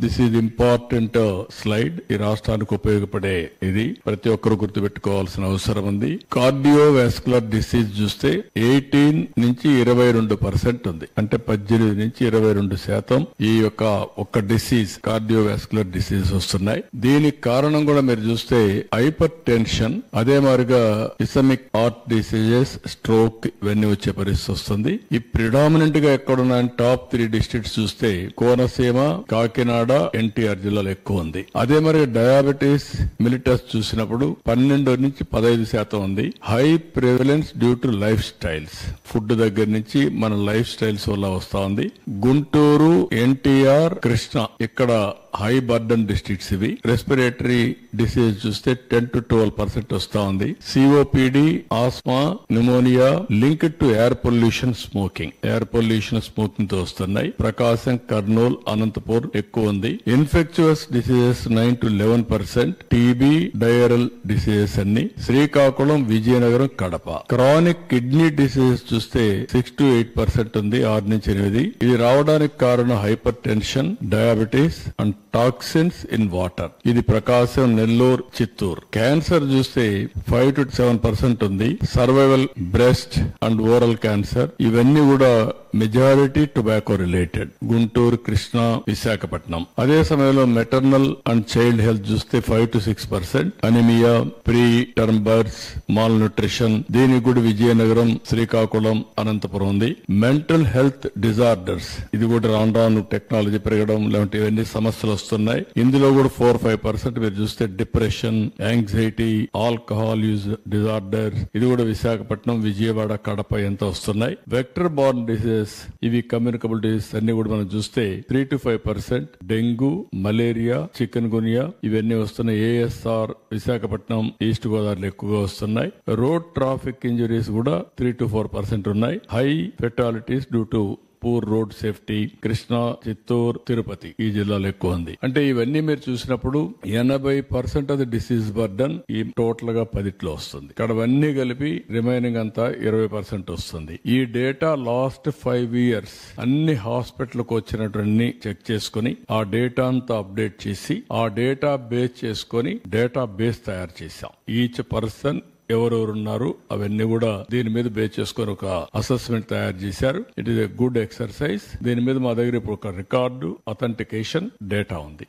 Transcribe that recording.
This is important slide. ఈ రాష్ట్రానికి ఉపయోగపడే ఇది ప్రతి ఒక్కరు గుర్తుపెట్టుకోవాల్సిన అవసరం ఉంది. కార్డియోవాస్కులర్ డిసీజ్ చూస్తే 18 నుంచి 22% ఉంది. అంటే 18 నుంచి 22% ఈ యొక్క ఒక్క డిసీజ్ కార్డియోవాస్కులర్ డిసీజ్ వస్తున్నాయి. దీనికి కారణం కూడా మీరు చూస్తే హైపర్ టెన్షన్, అదే మాదిరిగా ఇసమిక్ హార్ట్ డిసీజెస్, స్ట్రోక్ ఇవన్నీ వచ్చే పరిస్థితి వస్తుంది. ఈ ప్రిడామినెంట్ గా ఎక్కడున్న టాప్ 3 డిస్ట్రిక్ట్స్ చూస్తే కోనసీమ, కాకినాడ, ఎన్టీఆర్ జిల్లాలో ఎక్కువ ఉంది. అదే మరి డయాబెటీస్ మిలిటస్ చూసినప్పుడు 12 నుంచి 15% ఉంది. High prevalence due to life styles, food దగ్గర నుంచి మన లైఫ్ స్టైల్స్ వల్ల వస్తా ఉంది. గుంటూరు, ఎన్టీఆర్, కృష్ణ ఇక్కడ హై బర్డన్ డిస్ట్రిక్ట్స్ ఇవి. రెస్పిరేటరీ డిసీజ్ చూస్తే 10 to 12% వస్తా ఉంది. COPD, asthma, pneumonia linked to air pollution, smoking, air pollution smoking తో వస్తున్నాయి. ప్రకాశం, కర్నూలు, అనంతపూర్ ఎక్కువ ఉంది. Infectious diseases 9 to 11%. TB, diarrhoeal diseases అన్ని Srikakulam, Vizianagaram, Kadapa. Chronic kidney diseases చూస్తే 6 to 8% ఉంది, 6 నుంచి 8. ఇది రావడానికి కారణం hyper tension, diabetes and toxins in water. ఇది ప్రకాశం, నెల్లూరు, చిత్తూరు. క్యాన్సర్ చూస్తే 5 to 7% ఉంది. Survival breast and oral cancer ఇవన్నీ కూడా majority tobacco related. Guntur, Krishna, Visakhapatnam. అదే సమయంలో మెటర్నల్ అండ్ చైల్డ్ హెల్త్ చూస్తే 5 to 6%. Anaemia, pre term births, mall nutrition దీనికి కూడా విజయనగరం, శ్రీకాకుళం, అనంతపురం ఉంది. మెంటల్ హెల్త్ డిజార్డర్స్ ఇది కూడా రాను టెక్నాలజీ పెరగడం లాంటి ఇవన్నీ సమస్యలు వస్తున్నాయి. ఇందులో కూడా 4-5% మీరు చూస్తే depression, anxiety, alcohol use disorders ఇది కూడా విశాఖపట్నం, విజయవాడ, కడప ఎంత వస్తున్నాయి. వెక్టర్ బార్న్ డిసీజెస్ ఇవి కమ్యూనికబుల్ డిసీజెస్ అన్ని కూడా మనం చూస్తే 3 to 5%. డెంగ్యూ, మలేరియా, చికెన్ గునియా ఇవన్నీ వస్తున్నాయి. ఏఎస్ఆర్ విశాఖపట్నం, ఈస్ట్ గోదావరిలో ఎక్కువగా వస్తున్నాయి. రోడ్ ట్రాఫిక్ ఇంజరీస్ కూడా 3 to 4% ఉన్నాయి. High fatalities due to poor road safety, Krishna, Chittoor, Tirupati ఈ జిల్లాలో ఎక్కువ ఉంది. అంటే ఇవన్నీ మీరు చూసినప్పుడు 80% ఆఫ్ ది డిసీజ్ బర్డన్ ఈ టోటల్ గా 10 వస్తుంది. ఇక్కడ అవన్నీ కలిపి రిమైనింగ్ అంతా 20% వస్తుంది. ఈ డేటా లాస్ట్ 5 years అన్ని హాస్పిటల్కి వచ్చినటువంటి చెక్ చేసుకుని ఆ డేటా అంతా అప్డేట్ చేసి ఆ డేటా బేస్ చేసుకుని డేటా బేస్ తయారు చేశాం. ఈచ్ పర్సన్ ఎవరెవరున్నారు అవన్నీ కూడా దీని మీద బేస్ చేసుకుని ఒక అసెస్మెంట్ తయారు చేశారు. It is a good exercise. దీని మీద మా దగ్గర ఇప్పుడు ఒక రికార్డు అథెంటికేషన్ డేటా ఉంది.